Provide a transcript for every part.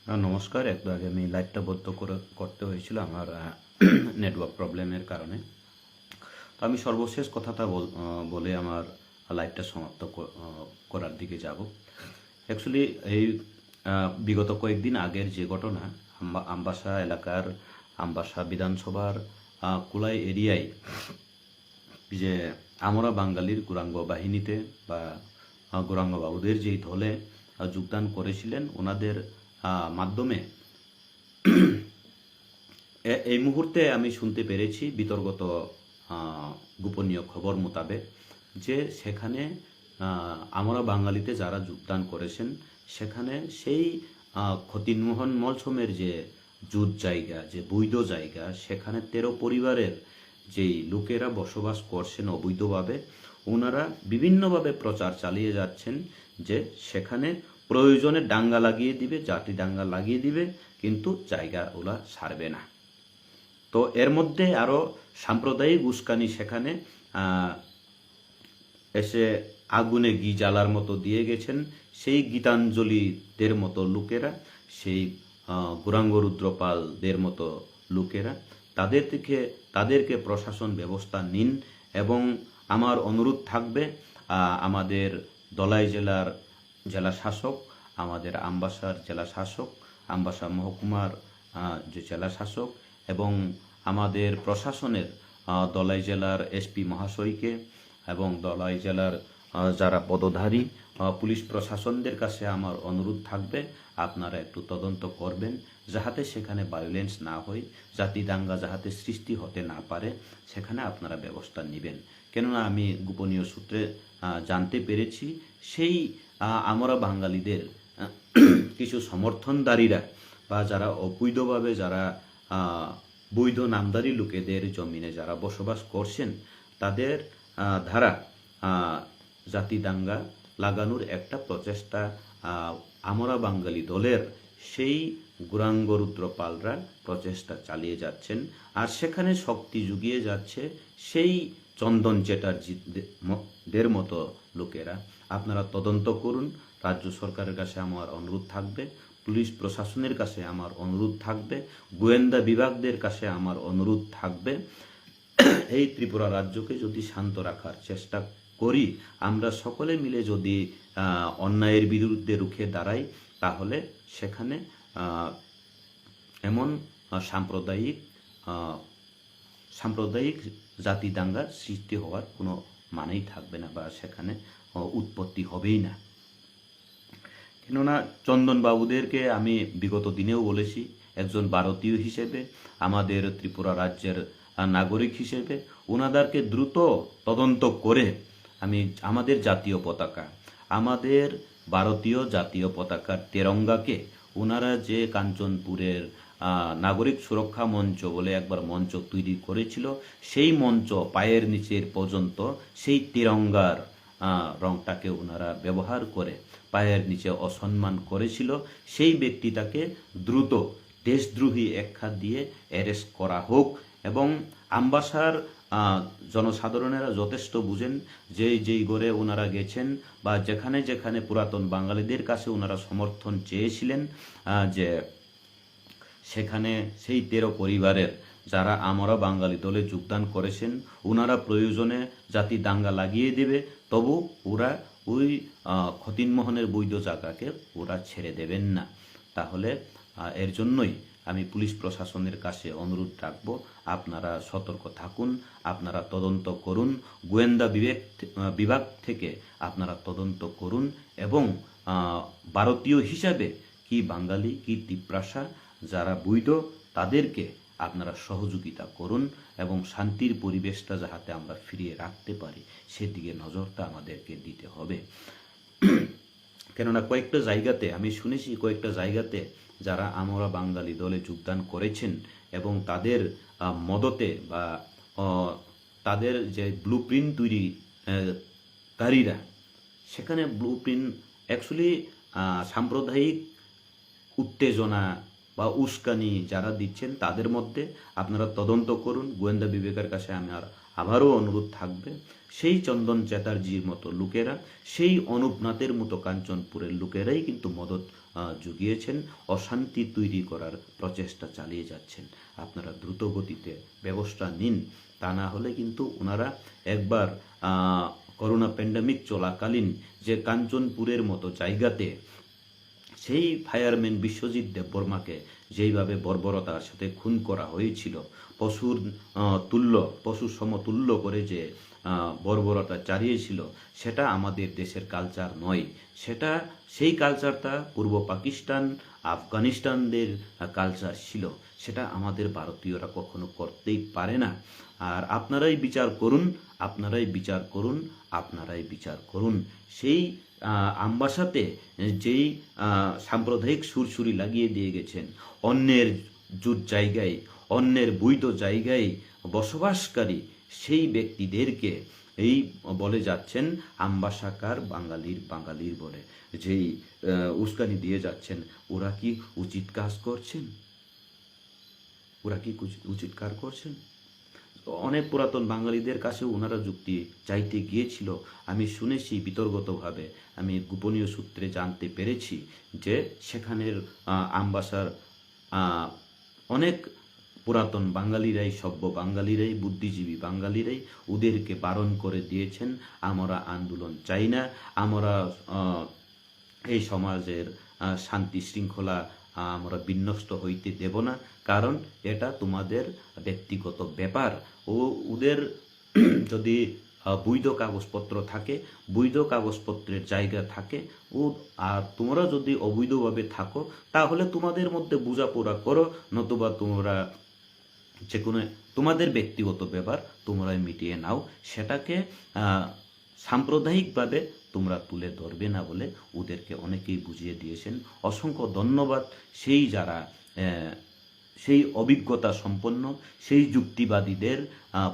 নমস্কার। একটু আগে আমি লাইভটা বন্ধ করতে হয়েছিল আমার নেটওয়ার্ক প্রবলেমের কারণে। তো আমি সর্বশেষ কথাটা বলে আমার লাইভটা সমাপ্ত করার দিকে যাব। অ্যাকচুয়ালি এই বিগত কয়েকদিন আগের যে ঘটনা, আমবাসা এলাকার আমবাসা বিধানসভার কুলাই এরিয়ায় যে আমরা বাঙালির গৌরাঙ্গ বাহিনীতে বা গৌরাঙ্গ বাবুদের যেই দলে যোগদান করেছিলেন, ওনাদের মাধ্যমে এই মুহূর্তে আমি শুনতে পেরেছি বিতর্গত গোপনীয় খবর মোতাবেক যে সেখানে আমরা বাঙালিতে যারা যোগদান করেছেন সেখানে সেই ক্ষতিনমোহন মলসমের যে জুত জায়গা, যে বৈধ জায়গা, সেখানে 13 পরিবারের যেই লোকেরা বসবাস করছেন অবৈধভাবে, ওনারা বিভিন্নভাবে প্রচার চালিয়ে যাচ্ছেন যে সেখানে প্রয়োজনে দাঙ্গা লাগিয়ে দিবে, জাতি দাঙ্গা লাগিয়ে দিবে, কিন্তু জায়গা ওরা ছাড়বে না। তো এর মধ্যে আরও সাম্প্রদায়িক উস্কানি সেখানে এসে আগুনে ঘি জ্বালার মতো দিয়ে গেছেন সেই গীতাঞ্জলিদের মতো লোকেরা, সেই গৌরাঙ্গ রুদ্রপালদের মতো লোকেরা। তাদেরকে প্রশাসন ব্যবস্থা নিন এবং আমার অনুরোধ থাকবে আমাদের ধলাই জেলার জেলা শাসক, আমাদের আমবাসার জেলা শাসক, আমবাসা মহকুমার যে জেলা শাসক এবং আমাদের প্রশাসনের ধলাই জেলার এসপি মহাশয়কে এবং ধলাই জেলার যারা পদধারী পুলিশ প্রশাসনদের কাছে আমার অনুরোধ থাকবে, আপনারা একটু তদন্ত করবেন যাহাতে সেখানে ভায়োলেন্স না হয়, জাতি দাঙ্গা যাহাতে সৃষ্টি হতে না পারে, সেখানে আপনারা ব্যবস্থা নেবেন। কেননা আমি গোপনীয় সূত্রে জানতে পেরেছি সেই আমরা বাঙালিদের কিছু সমর্থনদারীরা বা যারা অবৈধভাবে যারা বৈধ নামদারি লোকেদের জমিনে যারা বসবাস করছেন তাদের ধারা জাতি দাঙ্গা লাগানোর একটা প্রচেষ্টা আমরা বাঙালি দলের সেই গৌরাঙ্গ রুদ্রপালরা প্রচেষ্টা চালিয়ে যাচ্ছেন। আর সেখানে শক্তি জুগিয়ে যাচ্ছে সেই চন্দন চ্যাটার্জিদের মতো লোকেরা। আপনারা তদন্ত করুন। রাজ্য সরকারের কাছে আমার অনুরোধ থাকবে, পুলিশ প্রশাসনের কাছে আমার অনুরোধ থাকবে, গোয়েন্দা বিভাগদের কাছে আমার অনুরোধ থাকবে। এই ত্রিপুরা রাজ্যকে যদি শান্ত রাখার চেষ্টা করি, আমরা সকলে মিলে যদি অন্যায়ের বিরুদ্ধে রুখে দাঁড়াই, তাহলে সেখানে এমন সাম্প্রদায়িক জাতি দাঙ্গার সৃষ্টি হওয়ার কোনো মানেই থাকবে না বা সেখানে উৎপত্তি হবেই না। কেননা চন্দন বাবুদেরকে আমি বিগত দিনেও বলেছি, একজন ভারতীয় হিসেবে, আমাদের ত্রিপুরা রাজ্যের নাগরিক হিসেবে ওনাদেরকে দ্রুত তদন্ত করে আমি আমাদের জাতীয় পতাকা, আমাদের ভারতীয় জাতীয় পতাকার তেরঙ্গাকে ওনারা যে কাঞ্চনপুরের নাগরিক সুরক্ষা মঞ্চ বলে একবার মঞ্চ তৈরি করেছিল, সেই মঞ্চ পায়ের নিচের পর্যন্ত সেই তিরঙ্গার রংটাকে ওনারা ব্যবহার করে পায়ের নিচে অসম্মান করেছিল, সেই ব্যক্তিটাকে দ্রুত দেশদ্রোহী আখ্যা দিয়ে অ্যারেস্ট করা হোক। এবং আমবাসার জনসাধারণেরা যথেষ্ট বুঝেন যেই ঘরে ওনারা গেছেন বা যেখানে যেখানে পুরাতন বাঙালিদের কাছে ওনারা সমর্থন চেয়েছিলেন, যে সেখানে সেই 13 পরিবারের যারা আমরা বাঙালি দলে যোগদান করেছেন ওনারা প্রয়োজনে জাতি দাঙ্গা লাগিয়ে দেবে, তবু ওরা ওই ক্ষতিনমোহনের বৈধ জায়গাকে ওরা ছেড়ে দেবেন না। তাহলে এর জন্যই আমি পুলিশ প্রশাসনের কাছে অনুরোধ রাখবো, আপনারা সতর্ক থাকুন, আপনারা তদন্ত করুন, গোয়েন্দা বিভাগ থেকে আপনারা তদন্ত করুন এবং ভারতীয় হিসাবে কি বাঙালি কি তিপ্রাসা যারা বৈধ তাদেরকে আপনারা সহযোগিতা করুন এবং শান্তির পরিবেশটা যাহাতে আমরা ফিরিয়ে রাখতে পারি সেদিকে নজরটা আমাদেরকে দিতে হবে। কেননা কয়েকটা জায়গাতে আমি শুনেছি, কয়েকটা জায়গাতে যারা আমরা বাঙালি দলে যোগদান করেছেন এবং তাদের মদতে বা তাদের যে ব্লু প্রিন্ট তৈরিকারীরা, সেখানে ব্লু প্রিন্ট অ্যাকচুয়ালি সাম্প্রদায়িক উত্তেজনা বা উস্কানি যারা দিচ্ছেন তাদের মধ্যে আপনারা তদন্ত করুন। গোয়েন্দা বিভাগের কাছে আবারও অনুরোধ থাকবে, সেই চন্দন চ্যাটার্জির মতো লোকেরা, সেই অনুপনাথের মতো কাঞ্চনপুরের লোকেরাই কিন্তু মদত জুগিয়েছেন, অশান্তি তৈরি করার প্রচেষ্টা চালিয়ে যাচ্ছেন। আপনারা দ্রুত গতিতে ব্যবস্থা নিন, তা না হলে কিন্তু ওনারা একবার করোনা প্যান্ডেমিক চলাকালীন যে কাঞ্চনপুরের মতো জায়গাতে সেই ফায়ারম্যান বিশ্বজিৎ দেববর্মাকে যেইভাবে বর্বরতার সাথে খুন করা হয়েছিল, পশুর সমতুল্য করে যে বর্বরতা চালিয়েছিল, সেটা আমাদের দেশের কালচার নয়। সেই কালচারটা পূর্ব পাকিস্তান, আফগানিস্তানদের কালচার ছিল, সেটা আমাদের ভারতীয়রা কখনো করতেই পারে না। আর আপনারাই বিচার করুন, আপনারাই বিচার করুন, আপনারাই বিচার করুন। সেই আমবাসাতে যেই সাম্প্রদায়িক সুরসুরি লাগিয়ে দিয়ে গেছেন, অন্যের জায়গায়, অন্যের বৈধ জায়গায় বসবাসকারী সেই ব্যক্তিদেরকে এই বলে যাচ্ছেন আমবাসাকার বাঙালির বলে, যেই উস্কানি দিয়ে যাচ্ছেন, ওরা কি উচিত কাজ করছেন? ওরা কি উচিত কাজ করছেন? অনেক পুরাতন বাঙালিদের কাছে ওনারা যুক্তি চাইতে গিয়েছিল। আমি শুনেছি বিতর্কতভাবে, আমি গোপনীয় সূত্রে জানতে পেরেছি যে সেখানের আমবাসার অনেক পুরাতন বাঙালিরাই, সভ্য বাঙালিরাই, বুদ্ধিজীবী বাঙালিরাই ওদেরকে বারণ করে দিয়েছেন, আমরা আন্দোলন চাই না, আমরা এই সমাজের শান্তি শৃঙ্খলা আমরা বিনষ্ট হইতে দেব না, কারণ এটা তোমাদের ব্যক্তিগত ব্যাপার। ওদের যদি বৈধ কাগজপত্র থাকে, বৈধ কাগজপত্রের জায়গা থাকে, আর তোমরা যদি অবৈধভাবে থাকো, তাহলে তোমাদের মধ্যে বোঝাপড়া করো, নতুবা তোমরা যে কোনো তোমাদের ব্যক্তিগত ব্যাপার তোমরা মিটিয়ে নাও, সেটাকে সাম্প্রদায়িকভাবে তোমরা তুলে ধরবে না বলে ওদেরকে অনেকেই বুঝিয়ে দিয়েছেন। অসংখ্য ধন্যবাদ সেই অভিজ্ঞতা সম্পন্ন, সেই যুক্তিবাদীদের,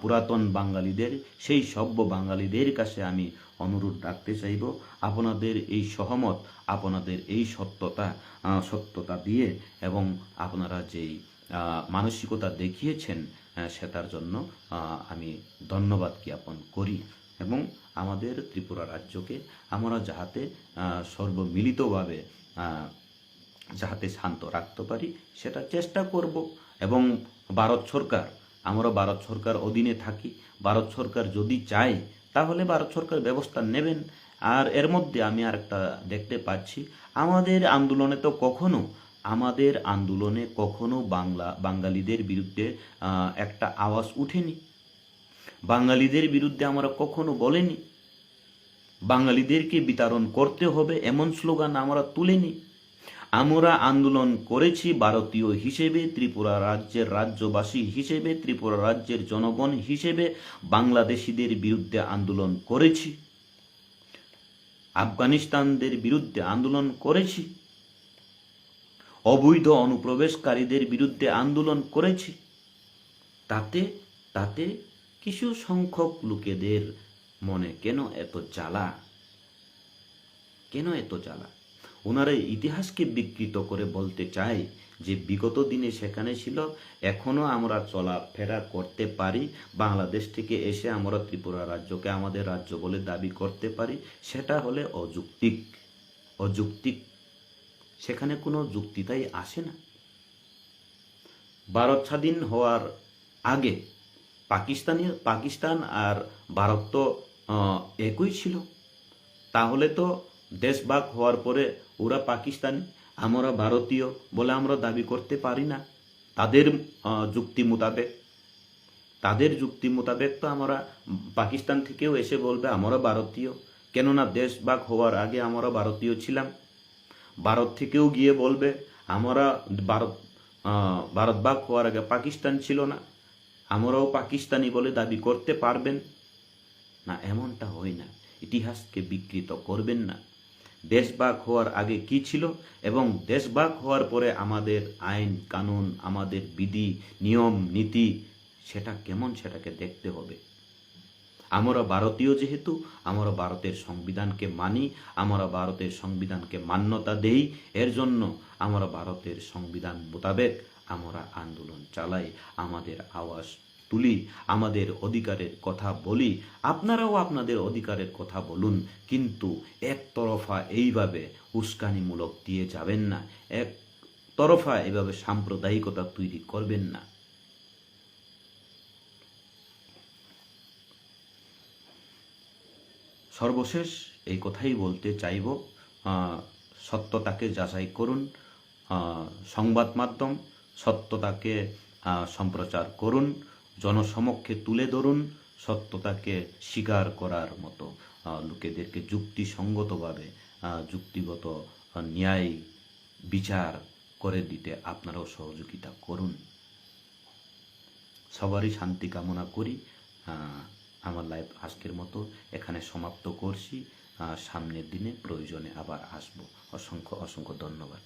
পুরাতন বাঙালিদের, সেই সভ্য বাঙালিদের কাছে আমি অনুরোধ রাখতে চাইব, আপনাদের এই সহমত, আপনাদের এই সত্যতা দিয়ে এবং আপনারা যেই মানসিকতা দেখিয়েছেন, সেটার জন্য আমি ধন্যবাদ জ্ঞাপন করি। এবং আমাদের ত্রিপুরা রাজ্যকে আমরা যাহাতে সর্বমিলিতভাবে যাহাতে শান্ত রাখতে পারি, সেটা চেষ্টা করব। এবং আমরা ভারত সরকার অধীনে থাকি, ভারত সরকার যদি চায় তাহলে ভারত সরকার ব্যবস্থা নেবেন। আর এর মধ্যে আমি আরেকটা দেখতে পাচ্ছি, আমাদের আন্দোলনে কখনো বাঙালিদের বিরুদ্ধে একটা আওয়াজ উঠেনি, বাঙালিদের বিরুদ্ধে আমরা কখনো বলিনি, বাঙালিদেরকে বিতাড়ন করতে হবে এমন স্লোগান আমরা তুলিনি। আমরা আন্দোলন করেছি ভারতীয় হিসেবে, ত্রিপুরা রাজ্যের রাজ্যবাসী হিসেবে, ত্রিপুরা রাজ্যের জনগণ হিসেবে বাংলাদেশিদের বিরুদ্ধে আন্দোলন করেছি, আফগানিস্তানদের বিরুদ্ধে আন্দোলন করেছি, অবৈধ অনুপ্রবেশকারীদের বিরুদ্ধে আন্দোলন করেছি। তাতে কিছু সংখ্যক লোকেদের মনে কেন এত জ্বালা? ওনারা ইতিহাসকে বিকৃত করে বলতে চায় যে বিগত দিনে সেখানে ছিল, এখনো আমরা চলাফেরা করতে পারি, বাংলাদেশ থেকে এসে আমরা ত্রিপুরা রাজ্যকে আমাদের রাজ্য বলে দাবি করতে পারি। সেটা হলে অযৌক্তিক, সেখানে কোনো যুক্তিতাই আসে না। ভারত স্বাধীন হওয়ার আগে পাকিস্তান আর ভারত তো একই ছিল, তাহলে তো দেশ ভাগ হওয়ার পরে ওরা পাকিস্তানি, আমরা ভারতীয় বলে আমরা দাবি করতে পারি না। তাদের যুক্তি মোতাবেক তো আমরা পাকিস্তান থেকেও এসে বলবে আমরা ভারতীয়, কেননা দেশ ভাগ হওয়ার আগে আমরা ভারতীয় ছিলাম। ভারত থেকেও গিয়ে বলবে আমরা ভারত ভাগ হওয়ার আগে পাকিস্তান ছিল না, আমরাও পাকিস্তানি বলে দাবি করতে পারবেন না। এমনটা হয় না, ইতিহাসকে বিকৃত করবেন না। দেশভাগ হওয়ার আগে কি ছিল এবং দেশভাগ হওয়ার পরে আমাদের আইন কানুন, আমাদের বিধি নিয়ম নীতি সেটা কেমন, সেটাকে দেখতে হবে। আমরা ভারতীয় যেহেতু, আমরা ভারতের সংবিধানকে মানি, আমরা ভারতের সংবিধানকে মান্যতা দেই, এর জন্য আমরা ভারতের সংবিধান মোতাবেক আমরা আন্দোলন চালাই, আমাদের আওয়াজ তুলি, আমাদের অধিকারের কথা বলি, আপনারাও আপনাদের অধিকারের কথা বলুন, কিন্তু একতরফা এইভাবে উস্কানিমূলক দিয়ে যাবেন না, একতরফা এভাবে সাম্প্রদায়িকতা তৈরি করবেন না। সর্বশেষ এই কথাই বলতে চাইব, সত্যতাকে যাচাই করুন, সংবাদ মাধ্যম সত্যতাকে সম্প্রচার করুন, জনসমক্ষে তুলে ধরুন, সত্যতাকে স্বীকার করার মতো লোকেদেরকে যুক্তিসঙ্গতভাবে যুক্তিগত ন্যায় বিচার করে দিতে আপনারাও সহযোগিতা করুন। সবারই শান্তি কামনা করি। আমার লাইভ আজকের মতো এখানে সমাপ্ত করছি। সামনের দিনে প্রয়োজনে আবার আসবো। অসংখ্য অসংখ্য ধন্যবাদ।